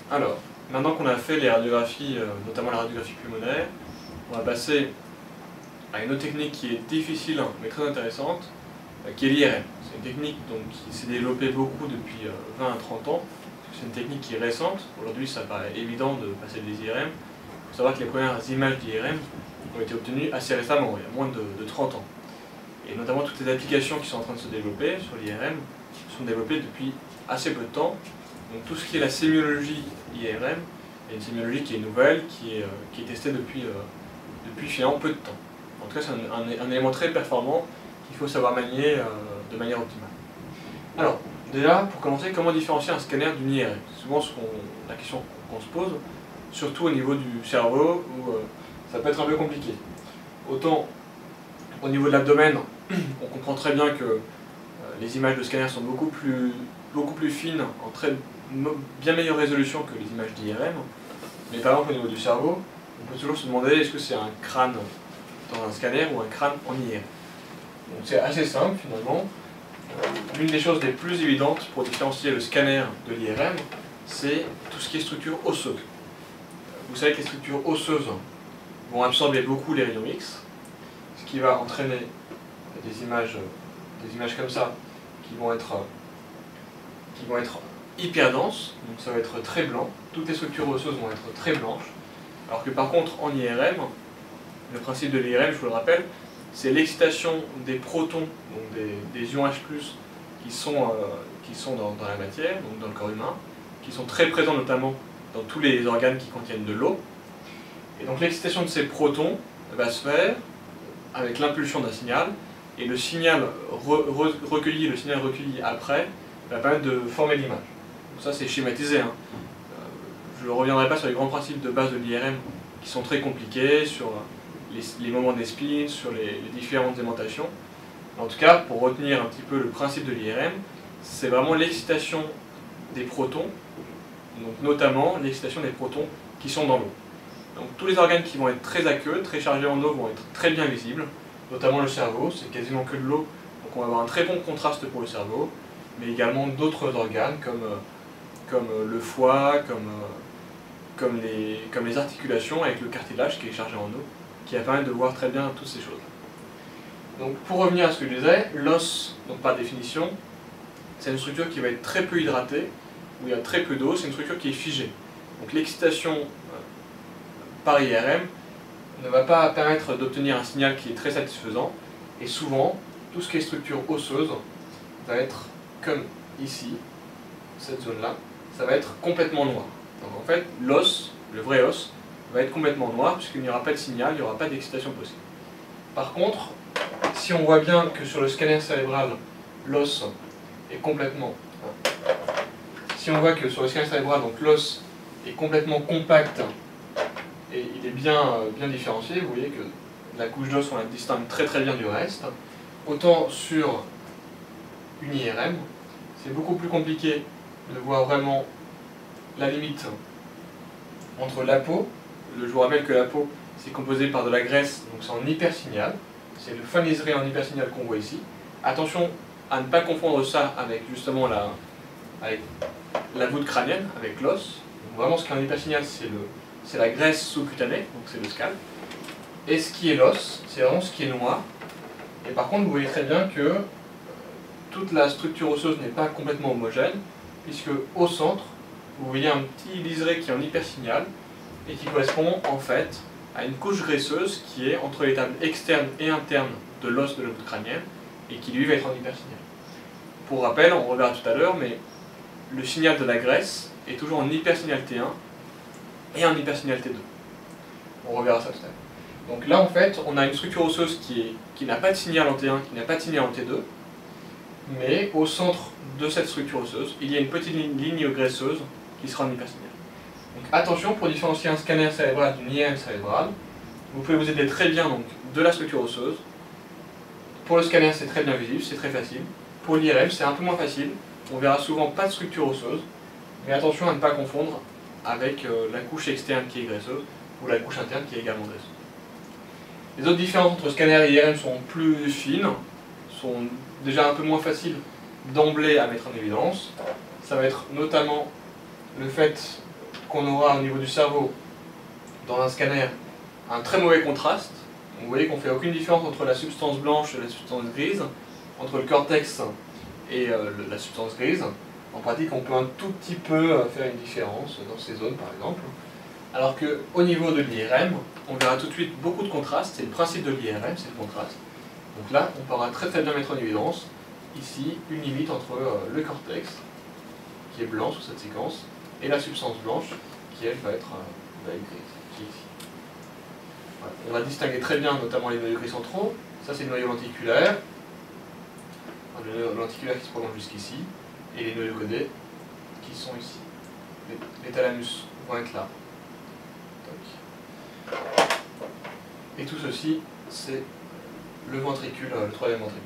Alors, maintenant qu'on a fait les radiographies, notamment la radiographie pulmonaire, on va passer à une autre technique qui est difficile mais très intéressante, qui est l'IRM. C'est une technique donc, qui s'est développée beaucoup depuis 20 à 30 ans. C'est une technique qui est récente. Aujourd'hui, ça paraît évident de passer des IRM. Il faut savoir que les premières images d'IRM ont été obtenues assez récemment, il y a moins de 30 ans. Et notamment toutes les applications qui sont en train de se développer sur l'IRM sont développées depuis assez peu de temps. Donc tout ce qui est la sémiologie IRM, il y a une sémiologie qui est nouvelle, qui est testée depuis finalement peu de temps. En tout cas, c'est un élément très performant qu'il faut savoir manier de manière optimale. Alors, déjà, pour commencer, comment différencier un scanner d'une IRM? C'est souvent la question qu'on se pose, surtout au niveau du cerveau, où ça peut être un peu compliqué. Autant, au niveau de l'abdomen, on comprend très bien que les images de scanner sont beaucoup plus fines, en bien meilleure résolution que les images d'IRM. Mais par exemple, au niveau du cerveau, on peut toujours se demander est-ce que c'est un crâne dans un scanner ou un crâne en IRM. Donc c'est assez simple finalement. L'une des choses les plus évidentes pour différencier le scanner de l'IRM, c'est tout ce qui est structure osseuse. Vous savez que les structures osseuses vont absorber beaucoup les rayons X, ce qui va entraîner des images comme ça qui vont être hyper denses, donc ça va être très blanc. Toutes les structures osseuses vont être très blanches, alors que par contre en IRM, le principe de l'IRM, je vous le rappelle, c'est l'excitation des protons, donc des ions H+, qui sont dans la matière, donc dans le corps humain, qui sont très présents notamment dans tous les organes qui contiennent de l'eau. Et donc l'excitation de ces protons va se faire avec l'impulsion d'un signal, et le signal recueilli après va permettre de former l'image. Ça c'est schématisé. Je ne reviendrai pas sur les grands principes de base de l'IRM qui sont très compliqués, sur les moments des spins, sur les différentes aimantations. En tout cas, pour retenir un petit peu le principe de l'IRM, c'est vraiment l'excitation des protons, donc notamment l'excitation des protons qui sont dans l'eau. Donc tous les organes qui vont être très aqueux, très chargés en eau, vont être très bien visibles, notamment le cerveau, c'est quasiment que de l'eau, donc on va avoir un très bon contraste pour le cerveau, mais également d'autres organes comme le foie, comme les articulations avec le cartilage qui est chargé en eau, qui va permettre de voir très bien toutes ces choses. Donc pour revenir à ce que je disais, l'os, donc par définition, c'est une structure qui va être très peu hydratée, où il y a très peu d'eau, c'est une structure qui est figée. Donc l'excitation par IRM ne va pas permettre d'obtenir un signal qui est très satisfaisant, et souvent, tout ce qui est structure osseuse va être comme ici, cette zone-là, ça va être complètement noir. Donc en fait, l'os, le vrai os, va être complètement noir puisqu'il n'y aura pas de signal, il n'y aura pas d'excitation possible. Par contre, si on voit bien que sur le scanner cérébral, l'os est complètement... Si on voit que sur le scanner cérébral, donc l'os est complètement compact et il est bien différencié, vous voyez que la couche d'os, on la distingue très très bien du reste. Autant sur une IRM, c'est beaucoup plus compliqué de voir vraiment la limite entre la peau. Je vous rappelle que la peau, c'est composé par de la graisse, donc c'est en hypersignal. C'est le fin liseré en hypersignal qu'on voit ici. Attention à ne pas confondre ça avec justement la voûte crânienne, avec l'os. Vraiment, ce qui est en hypersignal, c'est la graisse sous-cutanée, donc c'est le scalp. Et ce qui est l'os, c'est vraiment ce qui est noir. Et par contre, vous voyez très bien que toute la structure osseuse n'est pas complètement homogène, puisque au centre, vous voyez un petit liseré qui est en hypersignal, et qui correspond en fait à une couche graisseuse qui est entre les tables externes et internes de l'os de la voûte crânienne, et qui lui va être en hypersignal. Pour rappel, on reverra tout à l'heure, mais le signal de la graisse est toujours en hypersignal T1 et en hypersignal T2. On reverra ça tout à l'heure. Donc là en fait, on a une structure osseuse qui n'a pas de signal en T1, qui n'a pas de signal en T2, mais au centre de cette structure osseuse, il y a une petite ligne graisseuse qui sera en hypersignal. Donc attention, pour différencier un scanner cérébral d'une IRM cérébrale, vous pouvez vous aider très bien donc, de la structure osseuse. Pour le scanner, c'est très bien visible, c'est très facile. Pour l'IRM, c'est un peu moins facile. On verra souvent pas de structure osseuse, mais attention à ne pas confondre avec la couche externe qui est graisseuse ou la couche interne qui est également graisseuse. Les autres différences entre scanner et IRM sont plus fines, sont déjà un peu moins faciles d'emblée à mettre en évidence. Ça va être notamment le fait qu'on aura au niveau du cerveau, dans un scanner, un très mauvais contraste. Donc vous voyez qu'on ne fait aucune différence entre la substance blanche et la substance grise, entre le cortex et la substance grise. En pratique, on peut un tout petit peu faire une différence dans ces zones, par exemple. Alors qu'au niveau de l'IRM, on verra tout de suite beaucoup de contraste. C'est le principe de l'IRM, c'est le contraste. Donc là, on pourra très très bien mettre en évidence, ici, une limite entre le cortex, qui est blanc sur cette séquence, et la substance blanche, qui elle va être grise, qui est ici. Voilà. On va distinguer très bien notamment les noyaux gris centraux. Ça c'est le noyau lenticulaire. Le noyau lenticulaire qui se prolonge jusqu'ici. Et les noyaux codés qui sont ici. Les thalamus vont être là. Et tout ceci, c'est le ventricule, le troisième ventricule.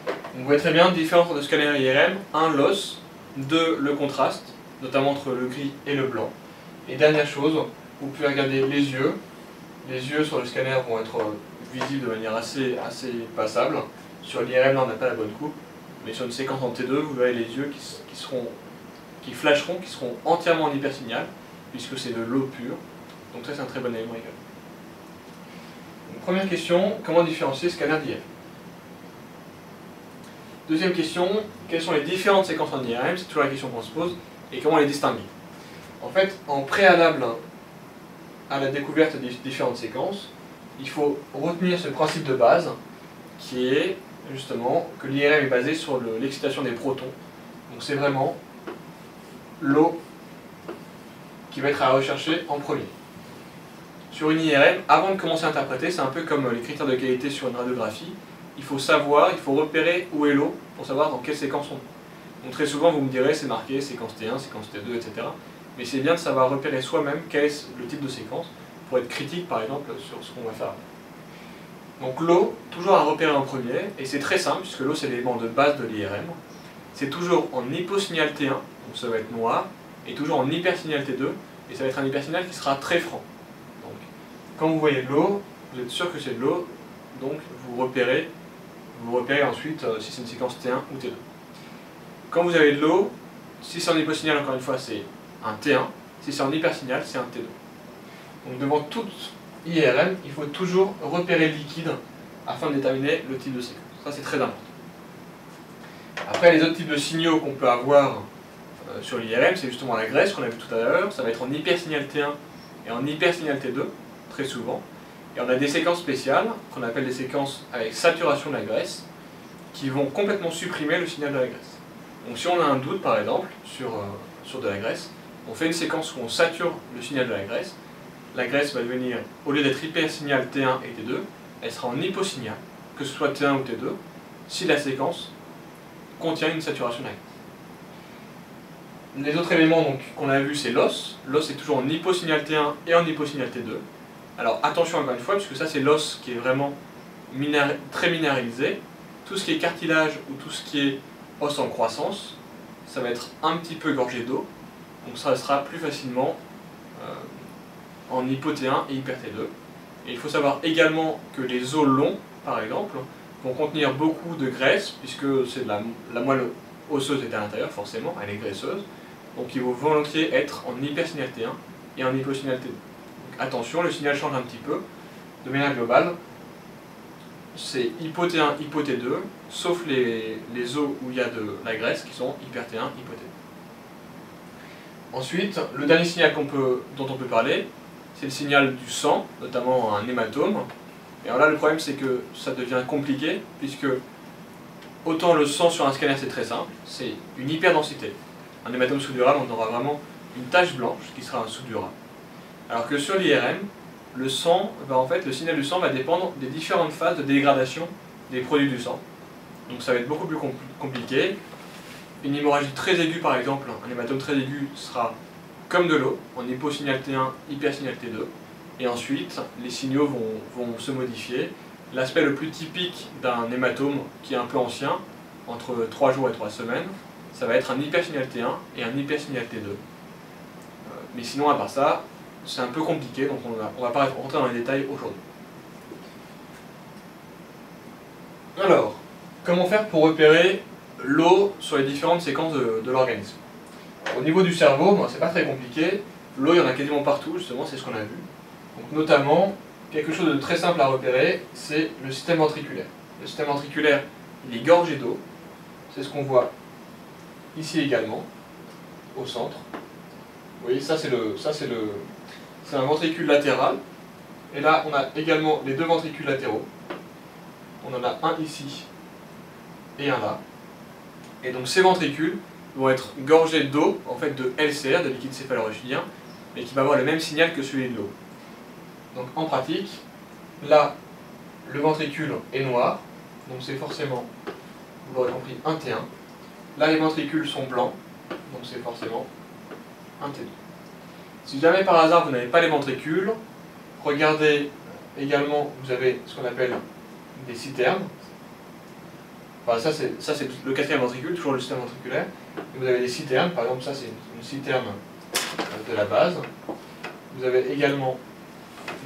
Donc vous voyez très bien, différence entre le scanner IRM. 1, l'os. 2, le contraste, notamment entre le gris et le blanc. Et dernière chose, vous pouvez regarder les yeux. Les yeux sur le scanner vont être visibles de manière assez passable. Sur l'IRM, là, on n'a pas la bonne coupe. Mais sur une séquence en T2, vous verrez les yeux qui flasheront, qui seront entièrement en hypersignal, puisque c'est de l'eau pure. Donc ça, c'est un très bon élément également. Donc, première question, comment différencier scanner d'IRM? Deuxième question, quelles sont les différentes séquences en IRM? C'est toujours la question qu'on se pose. Et comment les distinguer? En fait, en préalable à la découverte des différentes séquences, il faut retenir ce principe de base qui est justement que l'IRM est basé sur l'excitation des protons. Donc c'est vraiment l'eau qui va être à rechercher en premier. Sur une IRM, avant de commencer à interpréter, c'est un peu comme les critères de qualité sur une radiographie. Il faut savoir, il faut repérer où est l'eau pour savoir dans quelle séquence on est. Donc très souvent vous me direz c'est marqué séquence T1, séquence T2, etc. Mais c'est bien de savoir repérer soi-même quel est le type de séquence pour être critique par exemple sur ce qu'on va faire. Donc l'eau, toujours à repérer en premier, et c'est très simple puisque l'eau c'est l'élément de base de l'IRM. C'est toujours en hyposignal T1, donc ça va être noir, et toujours en hypersignal T2, et ça va être un hypersignal qui sera très franc. Donc quand vous voyez de l'eau, vous êtes sûr que c'est de l'eau, donc vous repérez ensuite si c'est une séquence T1 ou T2. Quand vous avez de l'eau, si c'est en hyposignal encore une fois c'est un T1, si c'est en hypersignal c'est un T2. Donc devant toute IRM, il faut toujours repérer le liquide afin de déterminer le type de séquence. Ça c'est très important. Après les autres types de signaux qu'on peut avoir sur l'IRM, c'est justement la graisse qu'on a vu tout à l'heure, ça va être en hypersignal T1 et en hypersignal T2, très souvent. Et on a des séquences spéciales, qu'on appelle des séquences avec saturation de la graisse, qui vont complètement supprimer le signal de la graisse. Donc si on a un doute par exemple sur de la graisse, on fait une séquence où on sature le signal de la graisse va devenir, au lieu d'être hypersignal T1 et T2, elle sera en hyposignal, que ce soit T1 ou T2, si la séquence contient une saturation de la graisse. Les autres éléments qu'on a vus, c'est l'os. L'os est toujours en hyposignal T1 et en hyposignal T2. Alors attention encore une fois, puisque ça c'est l'os qui est vraiment très minéralisé. Tout ce qui est cartilage ou tout ce qui est os en croissance, ça va être un petit peu gorgé d'eau. Donc ça sera plus facilement en hypo T1 et hyper T2. Et il faut savoir également que les os longs, par exemple, vont contenir beaucoup de graisse, puisque c'est la moelle osseuse est à l'intérieur, forcément, elle est graisseuse. Donc il vaut volontiers être en hypersignal T1 et en hyposignal T2. Donc attention, le signal change un petit peu. De manière globale, c'est hypo T1, hypo T2, sauf les os où il y a de la graisse qui sont hyper T1, hypo T2. Ensuite, le dernier signal dont on peut parler, c'est le signal du sang, notamment un hématome. Et alors là, le problème, c'est que ça devient compliqué, puisque autant le sang sur un scanner, c'est très simple, c'est une hyperdensité. Un hématome sous-dural, on aura vraiment une tache blanche qui sera un sous-dural. Alors que sur l'IRM, le signal du sang va dépendre des différentes phases de dégradation des produits du sang. Donc ça va être beaucoup plus compliqué. Une hémorragie très aiguë, par exemple, un hématome très aigu sera comme de l'eau, en hyposignal T1, hypersignal T2. Et ensuite, les signaux vont se modifier. L'aspect le plus typique d'un hématome, qui est un peu ancien, entre 3 jours et 3 semaines, ça va être un hypersignal T1 et un hypersignal T2. Mais sinon, à part ça, c'est un peu compliqué, donc on va pas rentrer dans les détails aujourd'hui. Alors, comment faire pour repérer l'eau sur les différentes séquences de l'organisme? Au niveau du cerveau, c'est pas très compliqué. Il L'eau, il y en a quasiment partout, justement, c'est ce qu'on a vu. Donc, notamment, quelque chose de très simple à repérer, c'est le système ventriculaire. Le système ventriculaire, il est gorgé d'eau. C'est ce qu'on voit ici également, au centre. Vous voyez, ça c'est un ventricule latéral. Et là, on a également les deux ventricules latéraux. On en a un ici et un là. Et donc ces ventricules vont être gorgés d'eau, en fait de LCR, de liquide céphalorachidien, mais qui va avoir le même signal que celui de l'eau. Donc en pratique, là, le ventricule est noir, donc c'est forcément, vous l'aurez compris, un T1. Là, les ventricules sont blancs, donc c'est forcément un T2. Si jamais par hasard vous n'avez pas les ventricules, regardez également, vous avez ce qu'on appelle des citernes. Enfin, ça c'est le quatrième ventricule, toujours le système ventriculaire. Et vous avez des citernes, par exemple ça c'est une citerne de la base. Vous avez également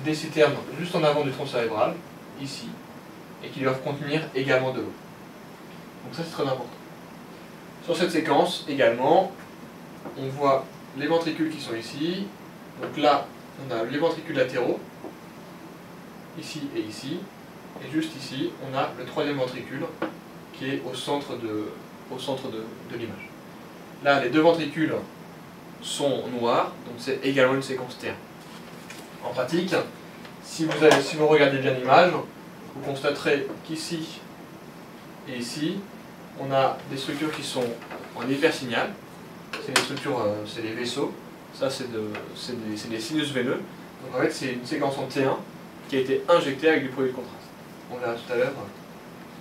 des citernes juste en avant du tronc cérébral, ici, et qui doivent contenir également de l'eau. Donc ça c'est très important. Sur cette séquence également, on voit les ventricules qui sont ici. Donc là, on a les ventricules latéraux, ici et ici. Et juste ici, on a le troisième ventricule qui est au centre de l'image. Là, les deux ventricules sont noirs, donc c'est également une séquence T1. En pratique, si vous regardez bien l'image, vous constaterez qu'ici et ici, on a des structures qui sont en hypersignal. C'est des structures, c'est des vaisseaux. Ça, c'est des sinus veineux. Donc en fait, c'est une séquence en T1 qui a été injectée avec du produit de contraste. On verra tout à l'heure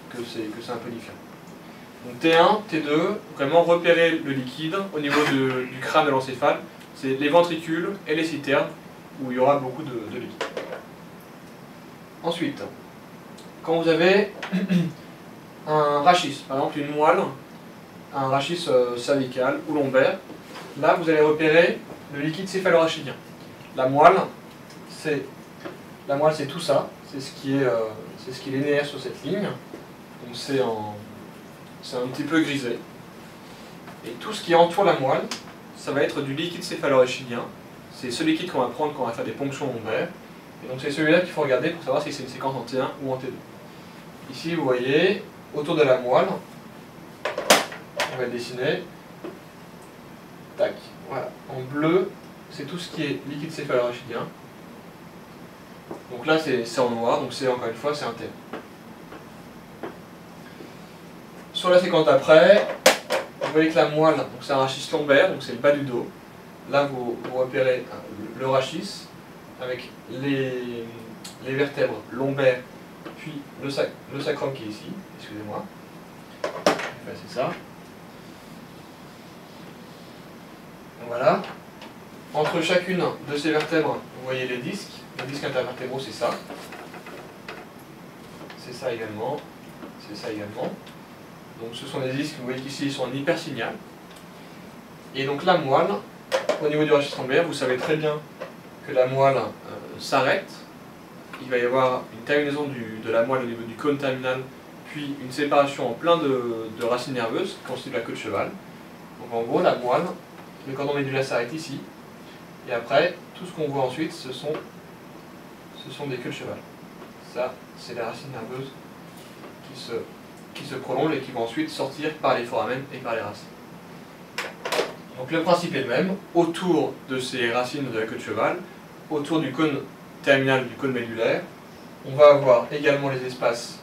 que c'est un peu différent. Donc T1, T2, vraiment repérer le liquide au niveau du crâne de l'encéphale. C'est les ventricules et les citernes où il y aura beaucoup de liquide. Ensuite, quand vous avez un rachis, par exemple une moelle, un rachis cervical ou lombaire, là vous allez repérer le liquide céphalorachidien. La moelle, c'est tout ça, c'est ce qui est linéaire sur cette ligne. Donc c'est un petit peu grisé. Et tout ce qui entoure la moelle, ça va être du liquide céphalorachidien. C'est ce liquide qu'on va prendre quand on va faire des ponctions lombaires. Et donc c'est celui-là qu'il faut regarder pour savoir si c'est une séquence en T1 ou en T2. Ici vous voyez, autour de la moelle, on va dessiner. Tac, voilà. En bleu, c'est tout ce qui est liquide céphalorachidien. Donc là c'est en noir, donc c'est encore une fois c'est un T1. Sur la séquence d'après, vous voyez que la moelle, c'est un rachis lombaire, donc c'est le bas du dos. Là vous repérez le rachis avec les vertèbres lombaires, puis le sacrum qui est ici, excusez-moi. C'est ça. Voilà. Entre chacune de ces vertèbres, vous voyez les disques. Les disques intervertébraux, c'est ça. C'est ça également. C'est ça également. Donc ce sont des disques, vous voyez qu'ici ils sont en hypersignal. Et donc la moelle, au niveau du rachis lombaire, vous savez très bien que la moelle s'arrête. Il va y avoir une terminaison de la moelle au niveau du cône terminal, puis une séparation en plein de racines nerveuses, qui constituent la queue de cheval. Donc en gros, la moelle, le cordon médulaire s'arrête ici. Et après, tout ce qu'on voit ensuite, ce sont des queues de cheval. Ça, c'est les racines nerveuses qui se prolongent et qui vont ensuite sortir par les foramen et par les racines. Donc le principe est le même. Autour de ces racines de la queue de cheval, autour du cône terminal du cône médulaire, on va avoir également les espaces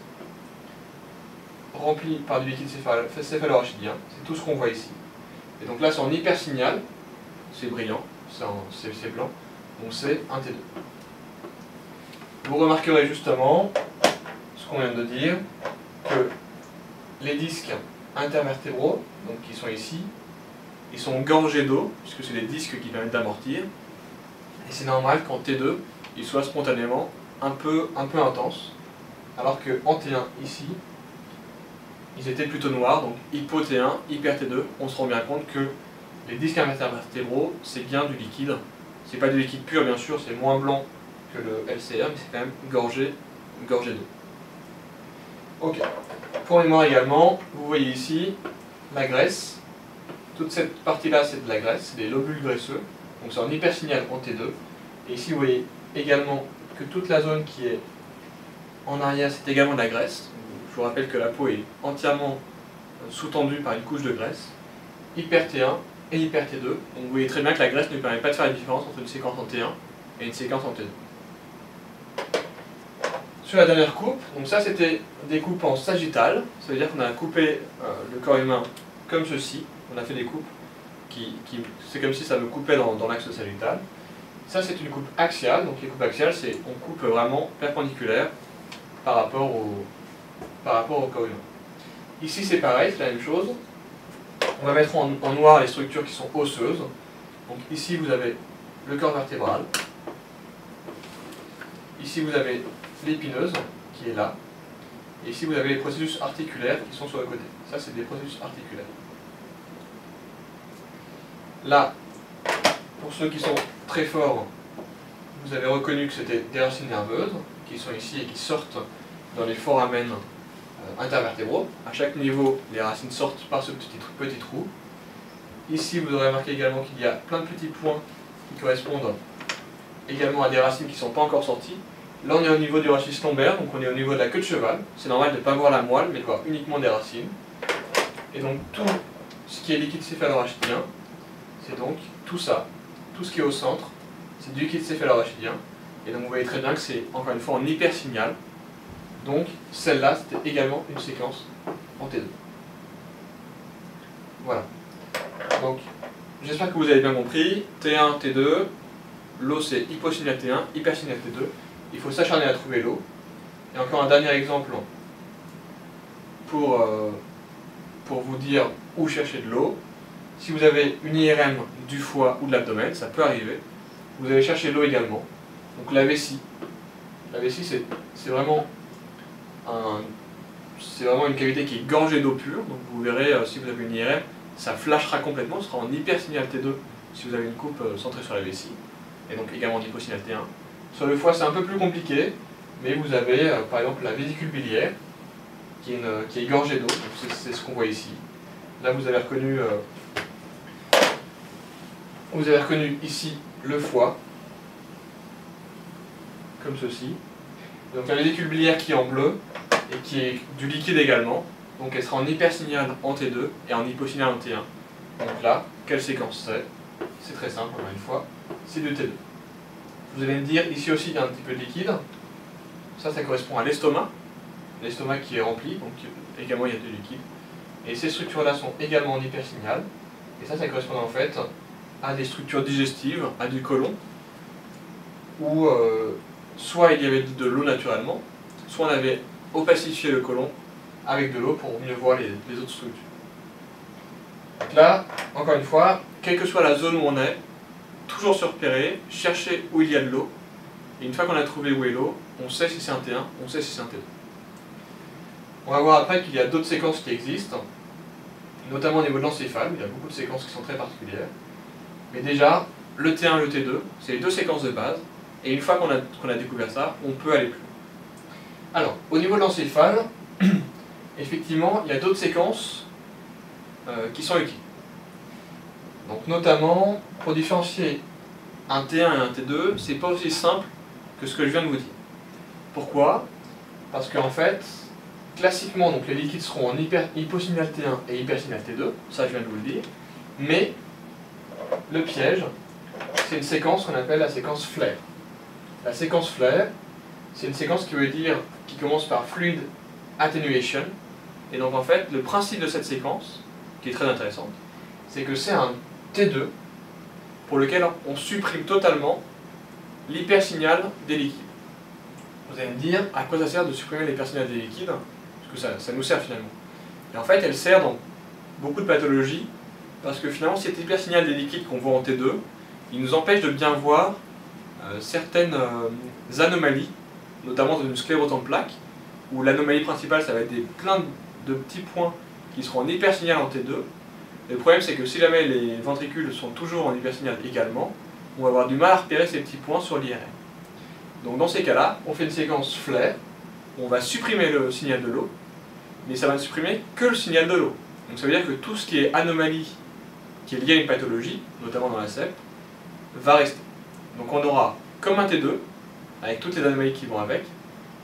remplis par du liquide céphalorachidien. C'est tout ce qu'on voit ici. Et donc là, c'est en hypersignal, c'est brillant, c'est blanc, donc c'est un T2. Vous remarquerez justement ce qu'on vient de dire, que les disques intervertébraux, donc qui sont ici, ils sont gorgés d'eau, puisque c'est des disques qui permettent d'amortir. Et c'est normal qu'en T2, ils soient spontanément un peu intenses, alors qu'en T1, ici, ils étaient plutôt noirs, donc hypo T1, hyper T2, on se rend bien compte que les disques intervertébraux, c'est bien du liquide. C'est pas du liquide pur, bien sûr, c'est moins blanc que le LCR, mais c'est quand même gorgé d'eau. Ok. Pour mémoire également, vous voyez ici la graisse. Toute cette partie-là, c'est de la graisse, c'est des lobules graisseux. donc c'est en hypersignal en T2. Et ici vous voyez également que toute la zone qui est en arrière c'est également de la graisse. Je vous rappelle que la peau est entièrement sous-tendue par une couche de graisse. Hyper T1 et hyper T2. Donc vous voyez très bien que la graisse ne permet pas de faire la différence entre une séquence en T1 et une séquence en T2. Sur la dernière coupe, donc ça c'était des coupes en sagittal, ça veut dire qu'on a coupé le corps humain comme ceci, on a fait des coupes c'est comme si ça me coupait dans l'axe sagittal. Ça c'est une coupe axiale, donc les coupes axiales c'est on coupe vraiment perpendiculaire par rapport au corps humain. Ici c'est pareil, c'est la même chose. On va mettre en noir les structures qui sont osseuses. Donc ici vous avez le corps vertébral. Ici vous avez l'épineuse qui est là. Et ici vous avez les processus articulaires qui sont sur le côté. Ça c'est des processus articulaires. Là, pour ceux qui sont très forts, vous avez reconnu que c'était des racines nerveuses qui sont ici et qui sortent dans les foramen intervertébraux. À chaque niveau, les racines sortent par ce petit trou. Ici, vous aurez remarqué également qu'il y a plein de petits points qui correspondent également à des racines qui ne sont pas encore sorties. Là, on est au niveau du rachis lombaire, donc on est au niveau de la queue de cheval. C'est normal de ne pas voir la moelle, mais de voir uniquement des racines. Et donc, tout ce qui est liquide céphalorachidien, c'est donc tout ça, tout ce qui est au centre, c'est du liquide céphalorachidien. Et donc, vous voyez très bien que c'est, encore une fois, en hypersignal. Donc, celle-là, c'était également une séquence en T2. Voilà. Donc, j'espère que vous avez bien compris. T1, T2, l'eau c'est hyposignal T1, hypersignal T2. Il faut s'acharner à trouver l'eau. Et encore un dernier exemple pour vous dire où chercher de l'eau. Si vous avez une IRM du foie ou de l'abdomen, ça peut arriver, vous allez chercher l'eau également. Donc la vessie. La vessie c'est vraiment une cavité qui est gorgée d'eau pure. Donc vous verrez, si vous avez une IRM, ça flashera complètement, ce sera en hypersignal T2 si vous avez une coupe centrée sur la vessie. Et donc également en hyposignal T1. Sur le foie c'est un peu plus compliqué, mais vous avez par exemple la vésicule biliaire qui est gorgée d'eau, c'est ce qu'on voit ici. Là vous avez reconnu ici le foie, comme ceci. Donc la vésicule biliaire qui est en bleu et qui est du liquide également. Donc elle sera en hypersignal en T2 et en hyposignal en T1. Donc là, quelle séquence c'est? C'est très simple, encore une fois, c'est du T2. Vous allez me dire, ici aussi il y a un petit peu de liquide. Ça correspond à l'estomac. L'estomac qui est rempli, donc également il y a du liquide. Et ces structures-là sont également en hypersignal. Et ça correspond en fait à des structures digestives, à du côlon, où soit il y avait de l'eau naturellement, soit on avait opacifié le côlon avec de l'eau pour mieux voir les autres structures. Donc là, encore une fois, quelle que soit la zone où on est, toujours se repérer, chercher où il y a de l'eau, et une fois qu'on a trouvé où est l'eau, on sait si c'est un T1, on sait si c'est un T2. On va voir après qu'il y a d'autres séquences qui existent, notamment au niveau de l'encéphale, il y a beaucoup de séquences qui sont très particulières. Mais déjà, le T1 et le T2, c'est les deux séquences de base, et une fois qu'on a découvert ça, on peut aller plus loin. Alors, au niveau de l'encéphale, effectivement, il y a d'autres séquences qui sont utiles. Donc notamment, pour différencier un T1 et un T2, c'est pas aussi simple que ce que je viens de vous dire. Pourquoi? Parce qu'en fait, classiquement, donc les liquides seront en hyposignal T1 et hypersignal T2, ça je viens de vous le dire, mais le piège, c'est une séquence qu'on appelle la séquence Flair. La séquence Flair, c'est une séquence qui commence par fluid attenuation, et donc en fait, le principe de cette séquence, qui est très intéressante, c'est que c'est un T2 pour lequel on supprime totalement l'hypersignal des liquides. Vous allez me dire, à quoi ça sert de supprimer l'hypersignal des liquides? Parce que ça nous sert finalement. Et en fait, elle sert dans beaucoup de pathologies, parce que finalement, cet hypersignal des liquides qu'on voit en T2, il nous empêche de bien voir certaines anomalies, notamment dans une sclérose en plaques, où l'anomalie principale, ça va être plein de petits points qui seront en hypersignal en T2. Le problème, c'est que si jamais les ventricules sont toujours en hypersignal également, on va avoir du mal à repérer ces petits points sur l'IRM. Donc dans ces cas-là, on fait une séquence Flair, où on va supprimer le signal de l'eau, mais ça va ne supprimer que le signal de l'eau. Donc ça veut dire que tout ce qui est anomalie, qui est lié à une pathologie, notamment dans la CEP, va rester. Donc on aura comme un T2, avec toutes les anomalies qui vont avec,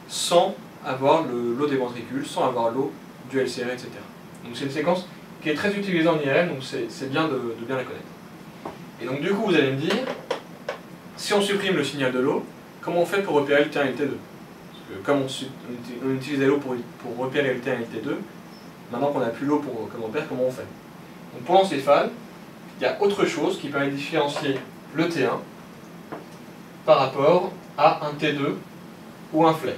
sans avoir le lot des ventricules, sans avoir l'eau du LCR, etc. Donc c'est une séquence qui est très utilisée en IRM, donc c'est bien de bien la connaître. Et donc du coup vous allez me dire, si on supprime le signal de l'eau, comment on fait pour repérer le T1 et le T2? Parce que comme on utilisait l'eau pour repérer le T1 et le T2, maintenant qu'on n'a plus l'eau comme repère, comment on fait? Donc pour l'encéphale, il y a autre chose qui permet de différencier le T1 par rapport à un T2 ou un flair.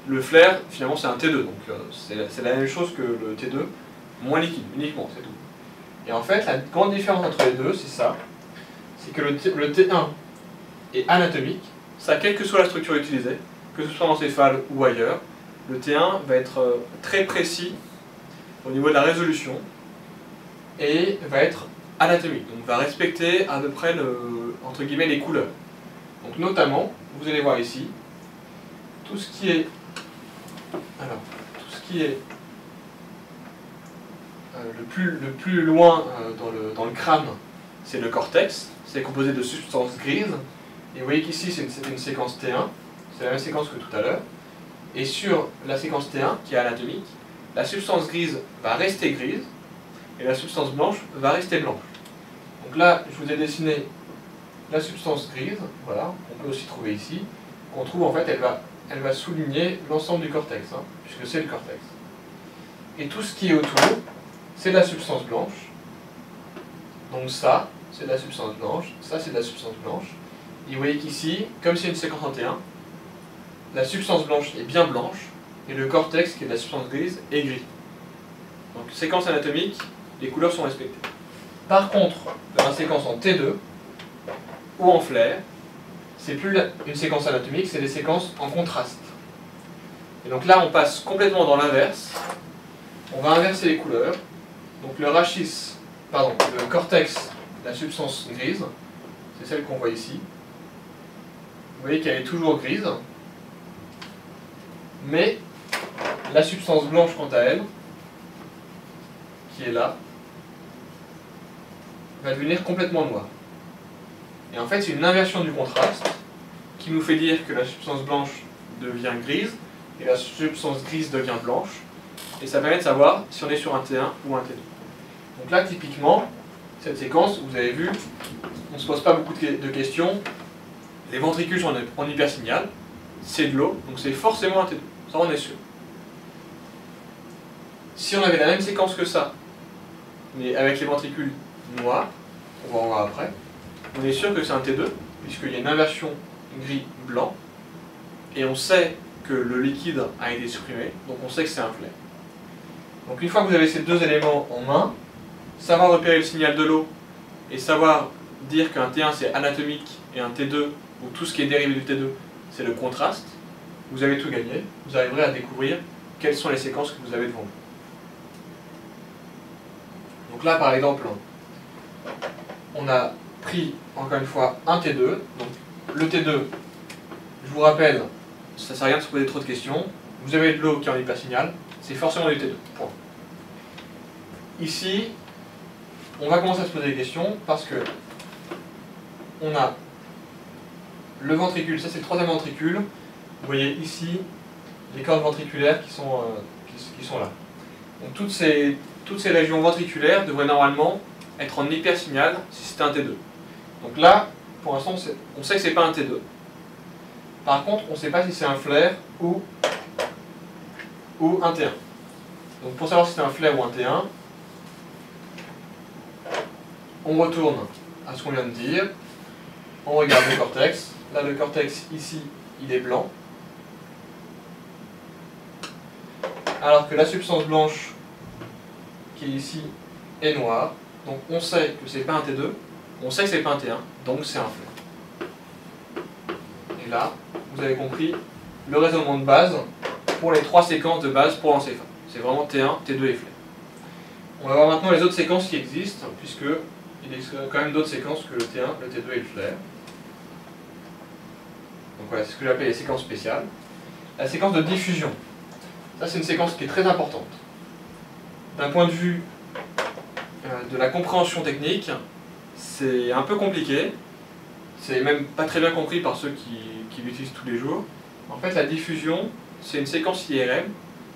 Le flair, finalement, c'est un T2, donc c'est la même chose que le T2, moins liquide, uniquement, c'est tout. Et en fait, la grande différence entre les deux, c'est ça, c'est que le T1 est anatomique, ça, quelle que soit la structure utilisée, que ce soit en encéphale ou ailleurs, le T1 va être très précis au niveau de la résolution et va être anatomique, donc va respecter à peu près, entre guillemets, les couleurs. Donc notamment, vous allez voir ici, tout ce qui est le plus loin dans le crâne, c'est le cortex, c'est composé de substances grises, et vous voyez qu'ici c'est une séquence T1, c'est la même séquence que tout à l'heure, et sur la séquence T1, qui est anatomique, la substance grise va rester grise, et la substance blanche va rester blanche. Donc là, je vous ai dessiné la substance grise, voilà, on peut aussi trouver ici, qu'on trouve en fait, elle va souligner l'ensemble du cortex, hein, puisque c'est le cortex. Et tout ce qui est autour, c'est de la substance blanche. Donc ça, c'est de la substance blanche, ça c'est de la substance blanche. Et vous voyez qu'ici, comme c'est une séquence en T1, la substance blanche est bien blanche, et le cortex, qui est de la substance grise, est gris. Donc séquence anatomique, les couleurs sont respectées. Par contre, dans la séquence en T2, ou en flair, c'est plus une séquence anatomique, c'est des séquences en contraste. Et donc là, on passe complètement dans l'inverse. On va inverser les couleurs. Donc le cortex, la substance grise, c'est celle qu'on voit ici. Vous voyez qu'elle est toujours grise. Mais la substance blanche, quant à elle, qui est là, va devenir complètement noire. Et en fait, c'est une inversion du contraste qui nous fait dire que la substance blanche devient grise et la substance grise devient blanche. Et ça permet de savoir si on est sur un T1 ou un T2. Donc là, typiquement, cette séquence, vous avez vu, on ne se pose pas beaucoup de questions. Les ventricules sont en hypersignal, c'est de l'eau, donc c'est forcément un T2. Ça, on est sûr. Si on avait la même séquence que ça, mais avec les ventricules noirs, on va en voir après, on est sûr que c'est un T2, puisqu'il y a une inversion gris-blanc, et on sait que le liquide a été supprimé, donc on sait que c'est un flair. Donc une fois que vous avez ces deux éléments en main, savoir repérer le signal de l'eau, et savoir dire qu'un T1 c'est anatomique, et un T2, ou tout ce qui est dérivé du T2, c'est le contraste, vous avez tout gagné, vous arriverez à découvrir quelles sont les séquences que vous avez devant vous. Donc là, par exemple, on a pris, encore une fois, un T2. Donc le T2, je vous rappelle, ça ne sert à rien de se poser trop de questions. Vous avez de l'eau qui est en hypersignal, c'est forcément du T2. Point. Ici, on va commencer à se poser des questions parce que on a le ventricule, ça c'est le troisième ventricule. Vous voyez ici les cordes ventriculaires qui sont là. Donc toutes ces régions ventriculaires devraient normalement être en hypersignal si c'était un T2. Donc là, pour l'instant, on sait que c'est pas un T2. Par contre, on ne sait pas si c'est un flair ou un T1. Donc pour savoir si c'est un flair ou un T1, on retourne à ce qu'on vient de dire. On regarde le cortex. Là, le cortex, ici, il est blanc. Alors que la substance blanche, qui est ici, est noire. Donc on sait que c'est pas un T2, on sait que c'est pas un T1, donc c'est un flair. Et là, vous avez compris le raisonnement de base pour les trois séquences de base pour l'encéphale. C'est vraiment T1, T2 et flair. On va voir maintenant les autres séquences qui existent, puisqu'il existe quand même d'autres séquences que le T1, le T2 et le flair. Donc voilà, c'est ce que j'appelle les séquences spéciales. La séquence de diffusion. Ça, c'est une séquence qui est très importante. D'un point de vue de la compréhension technique, c'est un peu compliqué, c'est même pas très bien compris par ceux qui l'utilisent tous les jours. En fait, la diffusion, c'est une séquence IRM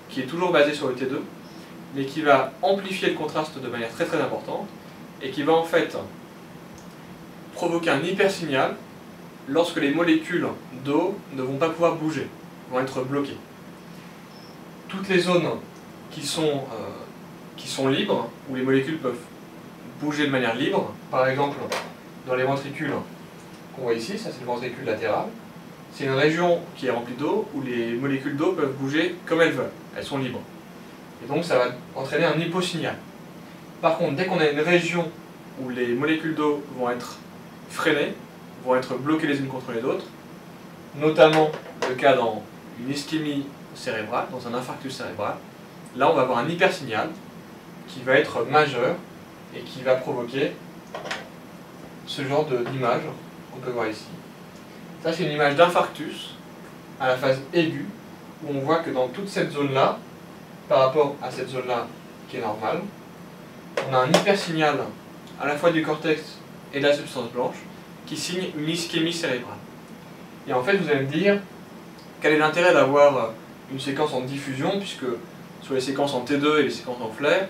qui est toujours basée sur le T2, mais qui va amplifier le contraste de manière très très importante, et qui va en fait provoquer un hypersignal lorsque les molécules d'eau ne vont pas pouvoir bouger, vont être bloquées. Toutes les zones qui sont libres, où les molécules peuvent bouger de manière libre, par exemple dans les ventricules qu'on voit ici, ça c'est le ventricule latéral, c'est une région qui est remplie d'eau où les molécules d'eau peuvent bouger comme elles veulent, elles sont libres. Et donc ça va entraîner un hyposignal. Par contre, dès qu'on a une région où les molécules d'eau vont être freinées, vont être bloquées les unes contre les autres, notamment le cas dans une ischémie cérébrale, dans un infarctus cérébral, là on va avoir un hypersignal qui va être majeur et qui va provoquer ce genre d'image qu'on peut voir ici. Ça c'est une image d'infarctus à la phase aiguë, où on voit que dans toute cette zone-là, par rapport à cette zone-là qui est normale, on a un hypersignal à la fois du cortex et de la substance blanche qui signe une ischémie cérébrale. Et en fait, vous allez me dire, quel est l'intérêt d'avoir une séquence en diffusion, puisque sur les séquences en T2 et les séquences en flair,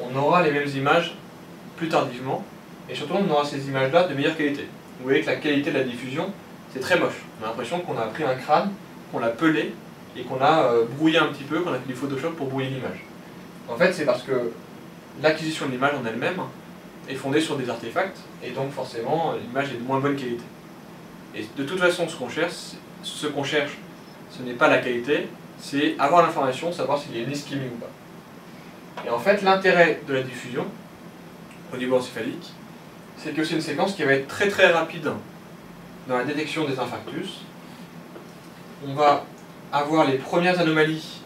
on aura les mêmes images plus tardivement, et surtout on aura ces images-là de meilleure qualité. Vous voyez que la qualité de la diffusion, c'est très moche. On a l'impression qu'on a pris un crâne, qu'on l'a pelé, et qu'on a brouillé un petit peu, qu'on a fait du Photoshop pour brouiller l'image. En fait, c'est parce que l'acquisition de l'image en elle-même est fondée sur des artefacts, et donc forcément, l'image est de moins bonne qualité. Et de toute façon, ce qu'on cherche, ce n'est pas la qualité, c'est avoir l'information, savoir s'il y a une ischémie ou pas. Et en fait, l'intérêt de la diffusion, au niveau encéphalique, c'est que c'est une séquence qui va être très très rapide dans la détection des infarctus. On va avoir les premières anomalies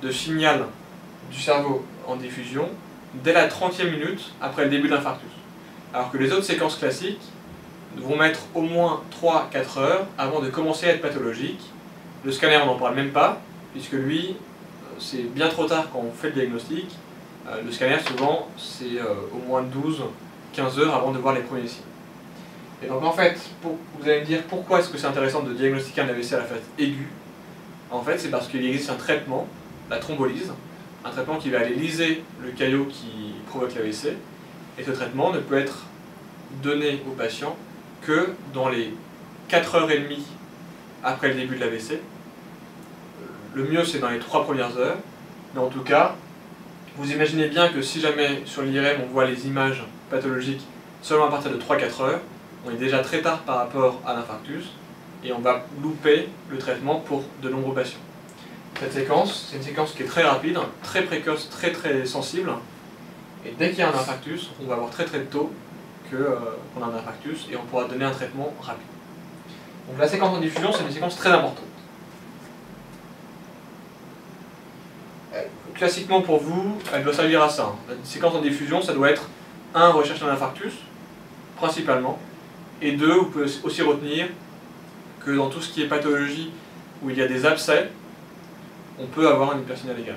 de signal du cerveau en diffusion dès la 30e minute après le début de l'infarctus. Alors que les autres séquences classiques vont mettre au moins 3-4 heures avant de commencer à être pathologiques. Le scanner, on n'en parle même pas, puisque lui, c'est bien trop tard quand on fait le diagnostic. Le scanner, souvent, c'est au moins 12-15 heures avant de voir les premiers signes. Et donc en fait, vous allez me dire pourquoi est-ce que c'est intéressant de diagnostiquer un AVC à la phase aiguë. En fait, c'est parce qu'il existe un traitement, la thrombolyse, un traitement qui va aller lyser le caillot qui provoque l'AVC, et ce traitement ne peut être donné au patient que dans les 4h30 après le début de l'AVC. Le mieux c'est dans les 3 premières heures, mais en tout cas, vous imaginez bien que si jamais sur l'IRM on voit les images pathologiques seulement à partir de 3-4 heures, on est déjà très tard par rapport à l'infarctus, et on va louper le traitement pour de nombreux patients. Cette séquence, c'est une séquence qui est très rapide, très précoce, très très sensible, et dès qu'il y a un infarctus, on va voir très très tôt qu'on a un infarctus, et on pourra donner un traitement rapide. Donc la séquence en diffusion, c'est une séquence très importante. Classiquement pour vous, elle doit servir à ça. La séquence en diffusion, ça doit être 1. Recherche d'un infarctus, principalement, et 2. Vous pouvez aussi retenir que dans tout ce qui est pathologie où il y a des abcès, on peut avoir un hypersignal égal.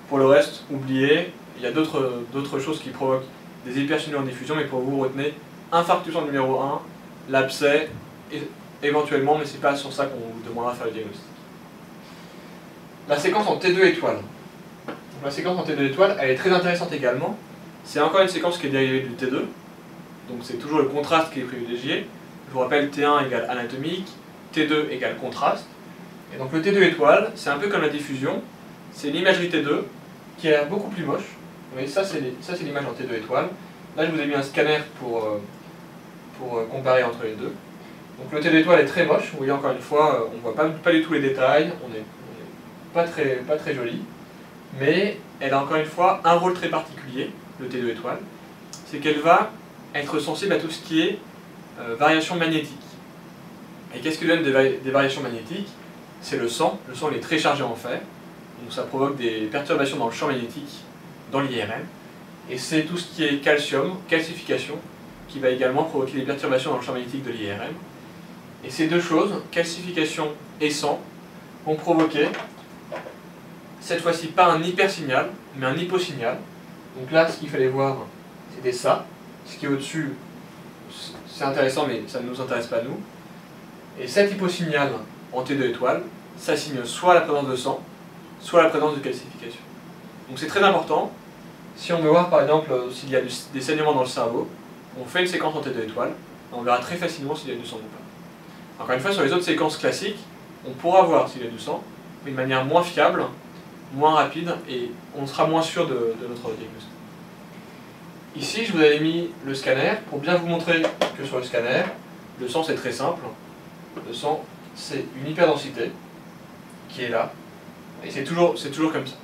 Pour le reste, oubliez, il y a d'autres choses qui provoquent des hypersignaux en diffusion, mais pour vous, retenez infarctus en numéro 1, l'abcès, éventuellement, mais c'est pas sur ça qu'on vous demandera de faire le diagnostic. La séquence en T2 étoile. Donc, la séquence en T2 étoile, elle est très intéressante également. C'est encore une séquence qui est dérivée du T2, donc c'est toujours le contraste qui est privilégié. Je vous rappelle, T1 égale anatomique, T2 égale contraste. Et donc le T2 étoile, c'est un peu comme la diffusion, c'est l'imagerie T2 qui a l'air beaucoup plus moche. Vous voyez, ça c'est l'image en T2 étoile. Là je vous ai mis un scanner pour comparer entre les deux. Donc le T2 étoile est très moche, vous voyez encore une fois, on ne voit pas du tout les détails, on n'est pas très joli. Mais elle a encore une fois un rôle très particulier, le T2 étoile, c'est qu'elle va être sensible à tout ce qui est variation magnétique. Et qu'est-ce qui donne des variations magnétiques? C'est le sang. Le sang il est très chargé en fer, donc ça provoque des perturbations dans le champ magnétique dans l'IRM. Et c'est tout ce qui est calcium, calcification, qui va également provoquer des perturbations dans le champ magnétique de l'IRM. Et ces deux choses, calcification et sang, vont provoquer, cette fois-ci pas un hypersignal, mais un hyposignal. Donc là, ce qu'il fallait voir, c'était ça. Ce qui est au-dessus, c'est intéressant, mais ça ne nous intéresse pas nous. Et cet hyposignal en T2 étoile, ça signe soit la présence de sang, soit la présence de calcification. Donc c'est très important. Si on veut voir par exemple s'il y a des saignements dans le cerveau, on fait une séquence en T2 étoile, on verra très facilement s'il y a du sang ou pas. Encore une fois, sur les autres séquences classiques, on pourra voir s'il y a du sang, mais de manière moins fiable, moins rapide, et on sera moins sûr de notre diagnostic. Ici, je vous avais mis le scanner pour bien vous montrer que sur le scanner, le sang c'est très simple. Le sang, c'est une hyperdensité qui est là, et c'est toujours comme ça.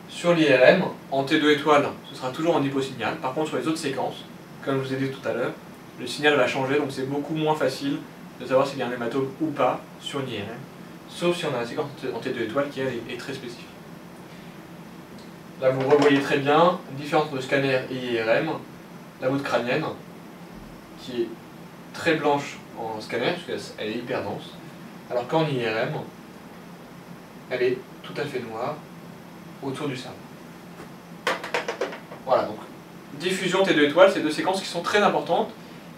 Sur l'IRM, en T2 étoile, ce sera toujours en hyposignal. Par contre, sur les autres séquences, comme je vous ai dit tout à l'heure, le signal va changer, donc c'est beaucoup moins facile de savoir s'il y a un hématome ou pas sur une IRM, sauf si on a une séquence en T2 étoile qui elle, est très spécifique. Là, vous revoyez très bien la différence entre scanner et IRM, la voûte crânienne, qui est très blanche en scanner, parce qu'elle est hyper dense, alors qu'en IRM, elle est tout à fait noire autour du cerveau. Voilà, donc diffusion T2 étoile, c'est deux séquences qui sont très importantes,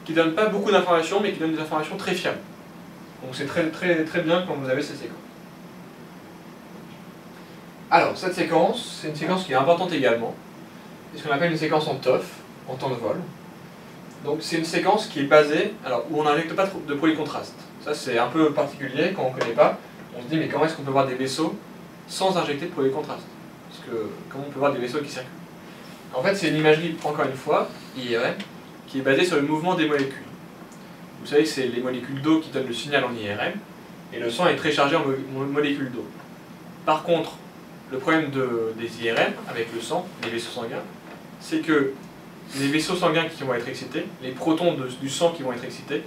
qui ne donnent pas beaucoup d'informations, mais qui donnent des informations très fiables. Donc c'est très bien quand vous avez ces séquences. Alors, cette séquence, c'est une séquence qui est importante également, c'est ce qu'on appelle une séquence en TOF, en temps de vol. Donc c'est une séquence qui est basée, alors où on n'injecte pas de produit contraste. Ça c'est un peu particulier quand on ne connaît pas. On se dit mais comment est-ce qu'on peut voir des vaisseaux sans injecter de produit contraste? Parce que comment on peut voir des vaisseaux qui circulent? En fait c'est une imagerie, encore une fois, IRM, qui est basée sur le mouvement des molécules. Vous savez que c'est les molécules d'eau qui donnent le signal en IRM, et le sang est très chargé en molécules d'eau. Par contre, le problème des IRM avec le sang, les vaisseaux sanguins, c'est que les vaisseaux sanguins qui vont être excités, les protons du sang qui vont être excités,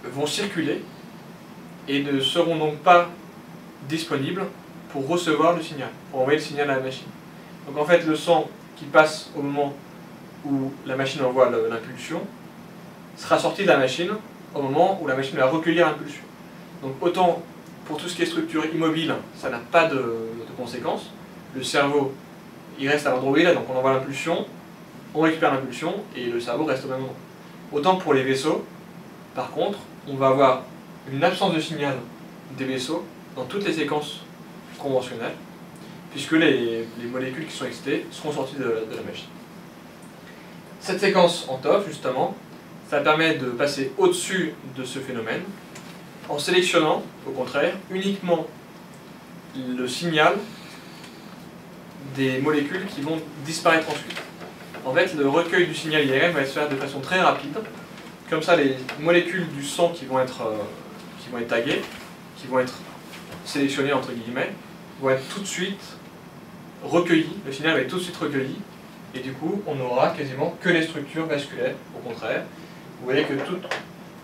vont circuler et ne seront donc pas disponibles pour recevoir le signal, pour envoyer le signal à la machine. Donc en fait, le sang qui passe au moment où la machine envoie l'impulsion sera sorti de la machine au moment où la machine va recueillir l'impulsion. Donc autant pour tout ce qui est structure immobile, ça n'a pas de conséquences. Le cerveau, il reste à l'endroit où il est, donc on envoie l'impulsion, on récupère l'impulsion et le cerveau reste au même endroit. Autant pour les vaisseaux, par contre, on va avoir une absence de signal des vaisseaux dans toutes les séquences conventionnelles, puisque les molécules qui sont excitées seront sorties de la machine. Cette séquence en TOF, justement, ça permet de passer au-dessus de ce phénomène, en sélectionnant, au contraire, uniquement le signal des molécules qui vont disparaître ensuite. En fait, le recueil du signal IRM va se faire de façon très rapide. Comme ça, les molécules du sang qui vont être taguées, qui vont être sélectionnées entre guillemets, vont être tout de suite recueillies. Le signal va être tout de suite recueilli. Et du coup, on n'aura quasiment que les structures vasculaires, au contraire. Vous voyez que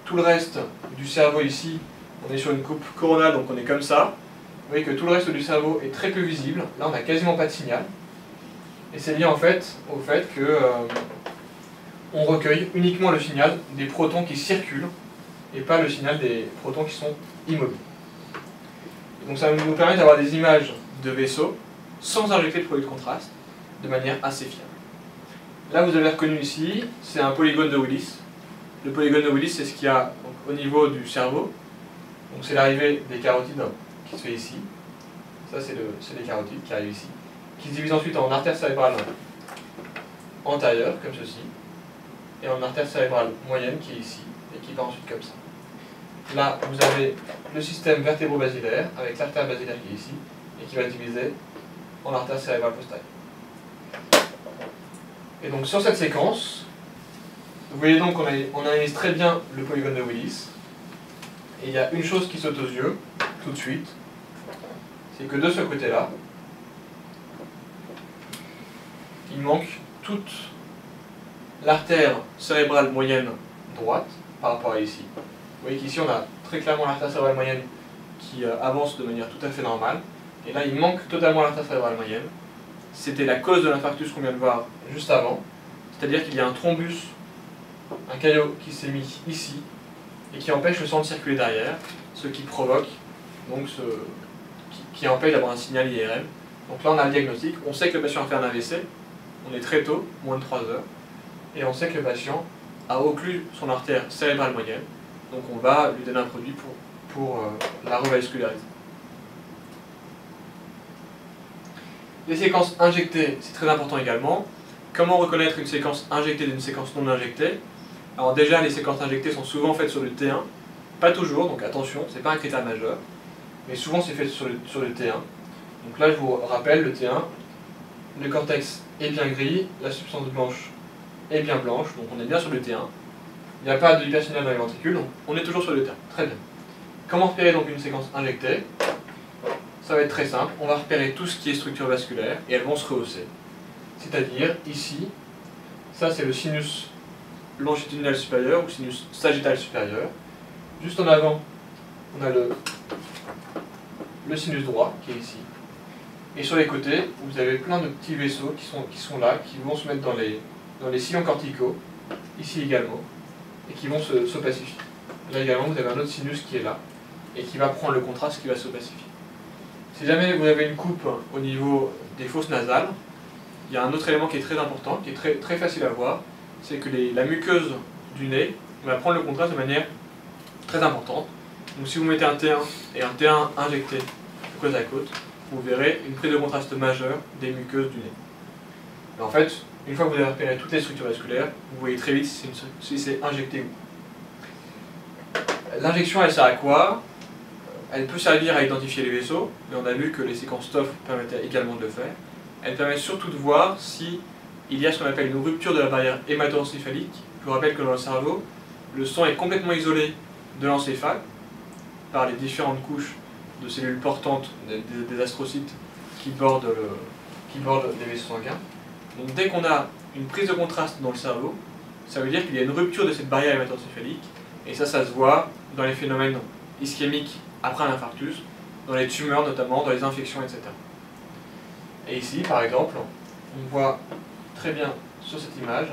tout le reste du cerveau ici, on est sur une coupe coronale, donc on est comme ça. Vous voyez que tout le reste du cerveau est très peu visible. Là, on n'a quasiment pas de signal. Et c'est lié en fait au fait que on recueille uniquement le signal des protons qui circulent et pas le signal des protons qui sont immobiles. Et donc ça nous permet d'avoir des images de vaisseaux sans injecter de produit de contraste de manière assez fiable. Là, vous avez reconnu ici, c'est un polygone de Willis. Le polygone de Willis, c'est ce qu'il y a au niveau du cerveau. Donc c'est l'arrivée des carotides qui se fait ici. Ça, c'est les carotides qui arrivent ici, qui se divisent ensuite en artère cérébrale antérieure, comme ceci, et en artère cérébrale moyenne, qui est ici, et qui part ensuite comme ça. Là, vous avez le système vertébro-basilaire, avec l'artère basilaire qui est ici, et qui va diviser en artère cérébrale postérieure. Et donc sur cette séquence, vous voyez donc qu'on analyse très bien le polygone de Willis, et il y a une chose qui saute aux yeux, tout de suite, c'est que de ce côté-là, il manque toute l'artère cérébrale moyenne droite par rapport à ici. Vous voyez qu'ici on a très clairement l'artère cérébrale moyenne qui avance de manière tout à fait normale, et là il manque totalement l'artère cérébrale moyenne. C'était la cause de l'infarctus qu'on vient de voir juste avant, c'est-à-dire qu'il y a un thrombus, un caillot qui s'est mis ici, et qui empêche le sang de circuler derrière, ce qui provoque donc qui empêche d'avoir un signal IRM. Donc là on a le diagnostic, on sait que le patient a fait un AVC, on est très tôt, moins de 3 heures, et on sait que le patient a occlu son artère cérébrale moyenne, donc on va lui donner un produit pour la revasculariser. Les séquences injectées, c'est très important également. Comment reconnaître une séquence injectée d'une séquence non injectée? Alors déjà, les séquences injectées sont souvent faites sur le T1, pas toujours, donc attention, c'est pas un critère majeur, mais souvent c'est fait sur le T1. Donc là, je vous rappelle, le T1, le cortex est bien gris, la substance blanche est bien blanche, donc on est bien sur le T1. Il n'y a pas de hypersignal dans les ventricules, donc on est toujours sur le T1. Très bien. Comment repérer donc une séquence injectée? Ça va être très simple, on va repérer tout ce qui est structure vasculaire, et elles vont se rehausser. C'est-à-dire, ici, ça c'est le sinus longitudinal supérieur, ou sinus sagittal supérieur. Juste en avant, on a le sinus droit, qui est ici. Et sur les côtés, vous avez plein de petits vaisseaux qui sont là, qui vont se mettre dans les sillons corticaux, ici également, et qui vont s'opacifier. Là également, vous avez un autre sinus qui est là, et qui va prendre le contraste qui va s'opacifier. Si jamais vous avez une coupe au niveau des fosses nasales, il y a un autre élément qui est très important, qui est très facile à voir, c'est que la muqueuse du nez va prendre le contraste de manière très importante. Donc si vous mettez un T1 et un T1 injecté côte à côte, vous verrez une prise de contraste majeure des muqueuses du nez. Et en fait, une fois que vous avez repéré toutes les structures vasculaires, vous voyez très vite si c'est injecté ou non. L'injection, elle sert à quoi? Elle peut servir à identifier les vaisseaux, mais on a vu que les séquences TOF permettaient également de le faire. Elle permet surtout de voir si il y a ce qu'on appelle une rupture de la barrière hémato-encéphalique. Je vous rappelle que dans le cerveau, le sang est complètement isolé de l'encéphale par les différentes couches de cellules portantes des astrocytes qui bordent les vaisseaux sanguins. Donc dès qu'on a une prise de contraste dans le cerveau, ça veut dire qu'il y a une rupture de cette barrière hémato-encéphalique, et ça se voit dans les phénomènes ischémiques après un infarctus, dans les tumeurs notamment, dans les infections, etc. Et ici, par exemple, on voit très bien sur cette image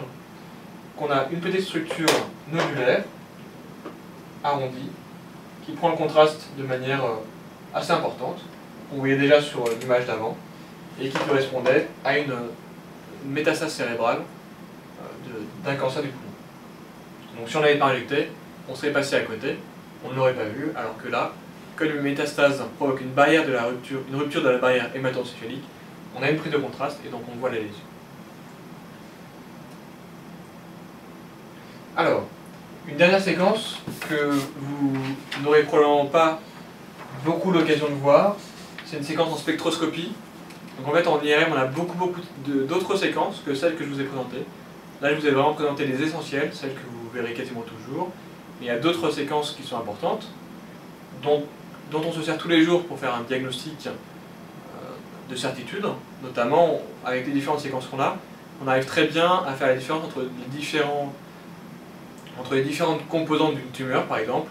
qu'on a une petite structure nodulaire, arrondie, qui prend le contraste de manière assez importante, qu'on voyait déjà sur l'image d'avant, et qui correspondait à une métastase cérébrale d'un cancer du poumon. Donc si on n'avait pas injecté, on serait passé à côté, on ne l'aurait pas vu, alors que là, comme une métastase provoque une rupture de la barrière hémato-encéphalique, on a une prise de contraste et donc on voit les lésions. Alors, une dernière séquence que vous n'aurez probablement pas beaucoup l'occasion de voir, c'est une séquence en spectroscopie. Donc en fait en IRM on a beaucoup d'autres séquences que celles que je vous ai présentées. Là je vous ai vraiment présenté les essentielles, celles que vous verrez quasiment toujours. Mais il y a d'autres séquences qui sont importantes, dont on se sert tous les jours pour faire un diagnostic de certitude, notamment avec les différentes séquences qu'on a, on arrive très bien à faire la différence entre les différentes composantes d'une tumeur, par exemple.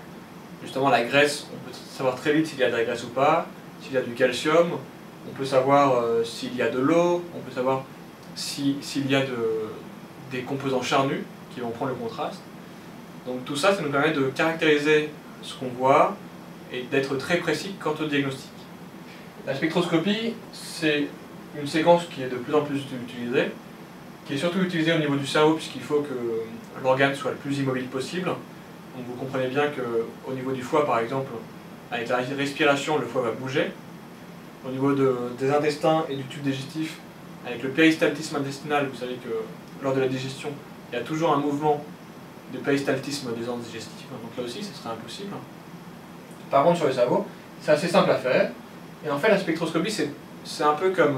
Justement, la graisse, on peut savoir très vite s'il y a de la graisse ou pas, s'il y a du calcium, on peut savoir s'il y a de l'eau, on peut savoir s'il y a des composants charnus qui vont prendre le contraste. Donc tout ça, ça nous permet de caractériser ce qu'on voit et d'être très précis quant au diagnostic. La spectroscopie, c'est une séquence qui est de plus en plus utilisée, qui est surtout utilisée au niveau du cerveau puisqu'il faut que l'organe soit le plus immobile possible. Donc vous comprenez bien qu'au niveau du foie, par exemple, avec la respiration, le foie va bouger. Au niveau des intestins et du tube digestif, avec le péristaltisme intestinal, vous savez que lors de la digestion, il y a toujours un mouvement de péristaltisme des ondes digestives, donc là aussi, ce serait impossible. Par contre, sur le cerveau, c'est assez simple à faire. Et en fait, la spectroscopie, c'est un peu comme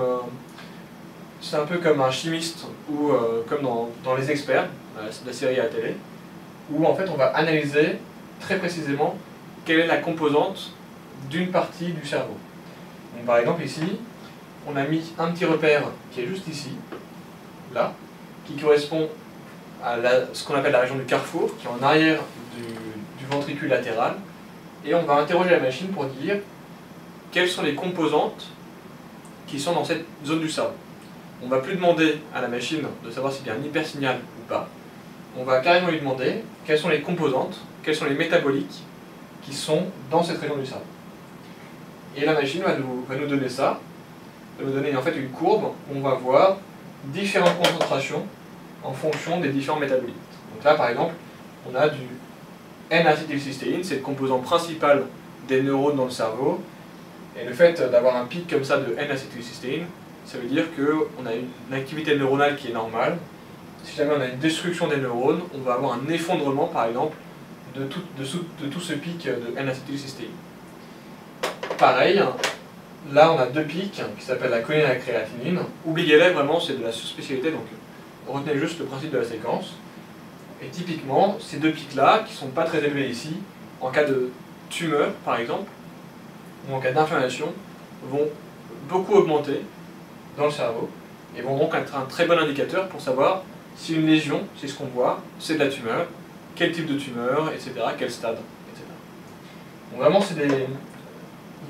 un chimiste ou comme dans Les Experts, la série à la télé, où en fait on va analyser très précisément quelle est la composante d'une partie du cerveau. Donc, par exemple ici, on a mis un petit repère qui est juste ici, là, qui correspond à ce qu'on appelle la région du carrefour, qui est en arrière du ventricule latéral, et on va interroger la machine pour dire quelles sont les composantes qui sont dans cette zone du cerveau. On ne va plus demander à la machine de savoir s'il y a un hypersignal ou pas. On va carrément lui demander quelles sont les composantes, quels sont les métaboliques qui sont dans cette région du cerveau. Et la machine va nous donner ça, va nous donner en fait une courbe où on va voir différentes concentrations en fonction des différents métabolites. Donc là, par exemple, on a du N-acétylcystéine, c'est le composant principal des neurones dans le cerveau. Et le fait d'avoir un pic comme ça de N-acétylcystéine, ça veut dire qu'on a une activité neuronale qui est normale. Si jamais on a une destruction des neurones, on va avoir un effondrement, par exemple, de tout ce pic de N-acétylcystéine. Pareil, là on a deux pics qui s'appellent la choline et la créatinine. Oubliez-les vraiment, c'est de la sous-spécialité, donc retenez juste le principe de la séquence. Et typiquement, ces deux pics-là, qui ne sont pas très élevés ici, en cas de tumeur par exemple, ou en cas d'inflammation, vont beaucoup augmenter dans le cerveau, et vont donc être un très bon indicateur pour savoir si une lésion, c'est ce qu'on voit, c'est de la tumeur, quel type de tumeur, etc., quel stade, etc. Donc vraiment,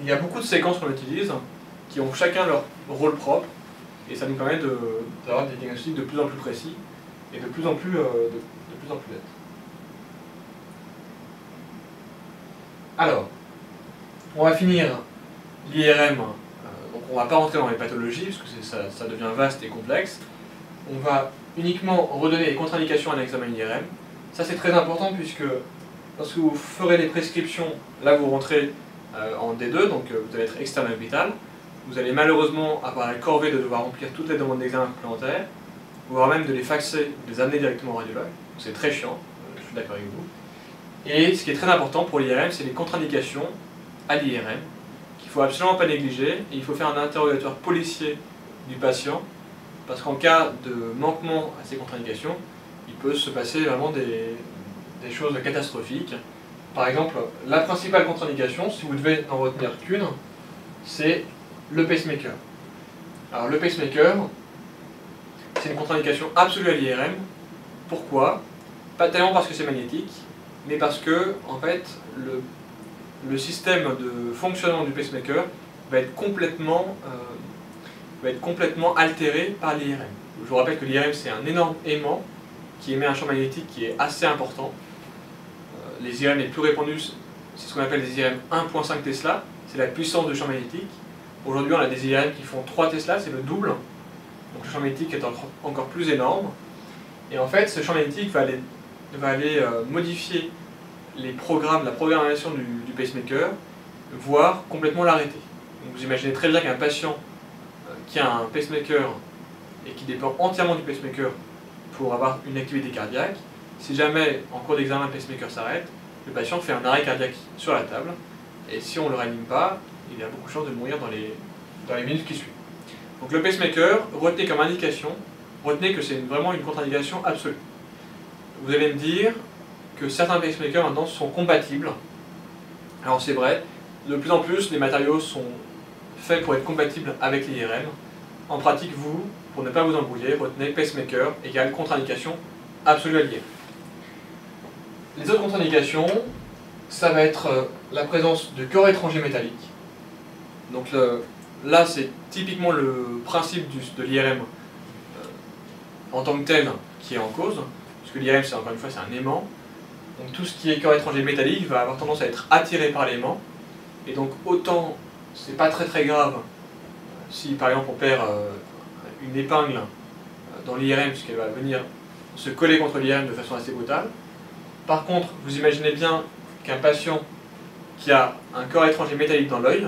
il y a beaucoup de séquences qu'on utilise, qui ont chacun leur rôle propre, et ça nous permet d'avoir des diagnostics de plus en plus précis, et de plus en plus net. Alors, on va finir l'IRM, donc on ne va pas rentrer dans les pathologies, parce que ça devient vaste et complexe. On va uniquement redonner les contre-indications à un examen IRM. Ça c'est très important puisque lorsque vous ferez les prescriptions, là vous rentrez en D2, donc vous allez être externe à l'hôpital. Vous allez malheureusement avoir la corvée de devoir remplir toutes les demandes d'examen complémentaires, voire même de les faxer, de les amener directement au radiologue. C'est très chiant, je suis d'accord avec vous. Et ce qui est très important pour l'IRM, c'est les contre-indications à l'IRM, qu'il ne faut absolument pas négliger, et il faut faire un interrogatoire policier du patient, parce qu'en cas de manquement à ces contre-indications, il peut se passer vraiment des choses catastrophiques. Par exemple, la principale contre-indication, si vous devez en retenir qu'une, c'est le pacemaker. Alors le pacemaker, c'est une contre-indication absolue à l'IRM. Pourquoi? Pas tellement parce que c'est magnétique, mais parce que, en fait, le système de fonctionnement du pacemaker va être complètement altéré par l'IRM. Je vous rappelle que l'IRM, c'est un énorme aimant qui émet un champ magnétique qui est assez important. Les IRM les plus répandus, c'est ce qu'on appelle des IRM 1.5 Tesla, c'est la puissance du champ magnétique. Aujourd'hui, on a des IRM qui font 3 Tesla, c'est le double. Donc le champ magnétique est encore plus énorme. Et en fait, ce champ magnétique va aller modifier la programmation du pacemaker, voire complètement l'arrêter. Donc vous imaginez très bien qu'un patient qui a un pacemaker et qui dépend entièrement du pacemaker pour avoir une activité cardiaque, si jamais en cours d'examen le pacemaker s'arrête, le patient fait un arrêt cardiaque sur la table, et si on ne le réanime pas, il y a beaucoup de chances de mourir dans les minutes qui suivent. Donc le pacemaker, retenez comme indication, retenez que c'est vraiment une contre-indication absolue. Vous allez me dire que certains pacemakers maintenant sont compatibles. Alors c'est vrai, de plus en plus les matériaux sont faits pour être compatibles avec l'IRM. En pratique, vous, pour ne pas vous embrouiller, retenez pacemaker égale contre-indication absolue à l'IRM. Les autres contre-indications, ça va être la présence de corps étrangers métalliques. Donc là, c'est typiquement le principe de l'IRM en tant que tel qui est en cause, parce que l'IRM, c'est encore une fois, c'est un aimant. Donc tout ce qui est corps étranger métallique va avoir tendance à être attiré par l'aimant, et donc autant c'est pas très grave si par exemple on perd une épingle dans l'IRM, puisqu'elle va venir se coller contre l'IRM de façon assez brutale. Par contre, vous imaginez bien qu'un patient qui a un corps étranger métallique dans l'œil,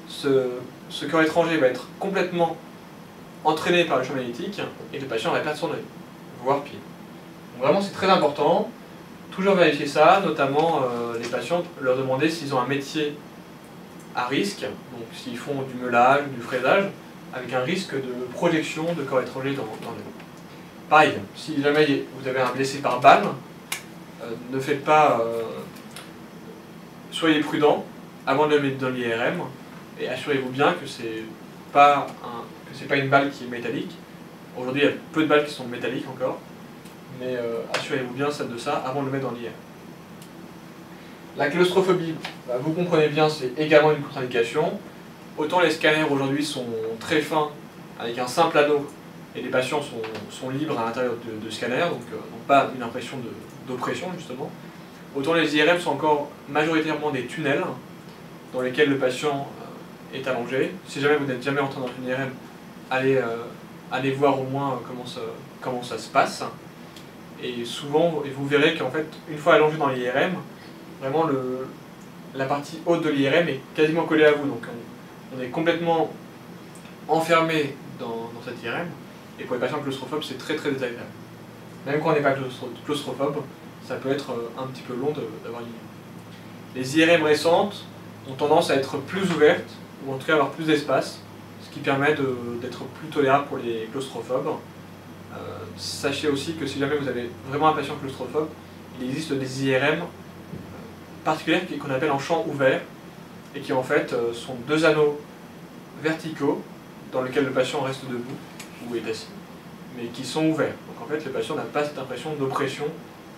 ce corps étranger va être complètement entraîné par le champ magnétique et le patient va perdre son œil, voire pire. Donc vraiment c'est très important, toujours vérifier ça, notamment les patients, leur demander s'ils ont un métier à risque, donc s'ils font du meulage, du fraisage, avec un risque de projection de corps étranger dans l'œil. Pareil, si jamais vous avez un blessé par balle, ne faites pas... soyez prudent avant de le mettre dans l'IRM, et assurez-vous bien que c'est pas une balle qui est métallique. Aujourd'hui, il y a peu de balles qui sont métalliques encore, mais assurez-vous bien de ça avant de le mettre dans l'IRM. La claustrophobie, vous comprenez bien, c'est également une contre-indication. Autant les scanners aujourd'hui sont très fins, avec un simple anneau, et les patients sont libres à l'intérieur de scanners, donc pas une impression d'oppression justement. Autant les IRM sont encore majoritairement des tunnels, dans lesquels le patient est allongé. Si jamais vous n'êtes jamais entré dans une IRM, allez voir au moins comment ça se passe. et souvent vous verrez qu'en fait, une fois allongé dans l'IRM, vraiment la partie haute de l'IRM est quasiment collée à vous, donc on est complètement enfermé dans cette IRM, et pour les patients claustrophobes c'est très très désagréable. Même quand on n'est pas claustrophobe, ça peut être un petit peu long d'avoir l'IRM. Les IRM récentes ont tendance à être plus ouvertes, ou en tout cas avoir plus d'espace, ce qui permet d'être plus tolérable pour les claustrophobes. Sachez aussi que si jamais vous avez vraiment un patient claustrophobe, il existe des IRM particulières qu'on appelle en champ ouvert, et qui en fait sont deux anneaux verticaux dans lesquels le patient reste debout ou est assis, mais qui sont ouverts. Donc en fait le patient n'a pas cette impression d'oppression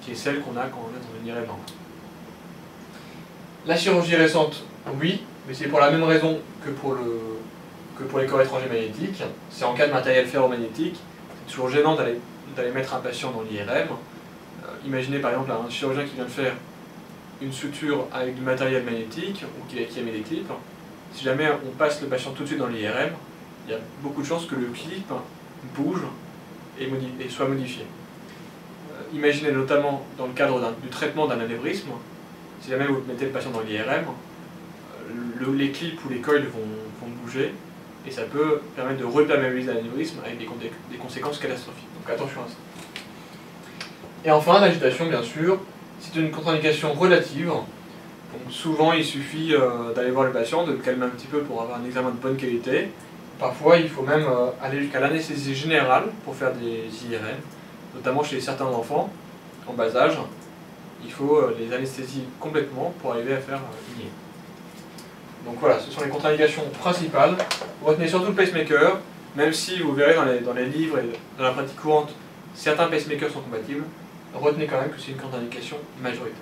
qui est celle qu'on a quand on est dans une IRM normale. La chirurgie récente, oui, mais c'est pour la même raison que pour les corps étrangers magnétiques. C'est en cas de matériel ferromagnétique, c'est toujours gênant d'aller mettre un patient dans l'IRM. Imaginez par exemple un chirurgien qui vient de faire une suture avec du matériel magnétique ou qui a mis des clips. Si jamais on passe le patient tout de suite dans l'IRM, il y a beaucoup de chances que le clip bouge et soit modifié. Imaginez notamment dans le cadre du traitement d'un anévrisme, si jamais vous mettez le patient dans l'IRM, les clips ou les coils vont bouger et ça peut permettre de reperméabiliser l'anévrisme avec des conséquences catastrophiques. Donc attention à ça. Et enfin, l'agitation, bien sûr, c'est une contre-indication relative. Donc souvent, il suffit d'aller voir le patient, de le calmer un petit peu pour avoir un examen de bonne qualité. Parfois, il faut même aller jusqu'à l'anesthésie générale pour faire des IRM, notamment chez certains enfants en bas âge. Il faut les anesthésier complètement pour arriver à faire une IRM. Donc voilà, ce sont les contre-indications principales. Retenez surtout le pacemaker, même si vous verrez dans les livres et dans la pratique courante, certains pacemakers sont compatibles. Retenez quand même que c'est une contre-indication majoritaire.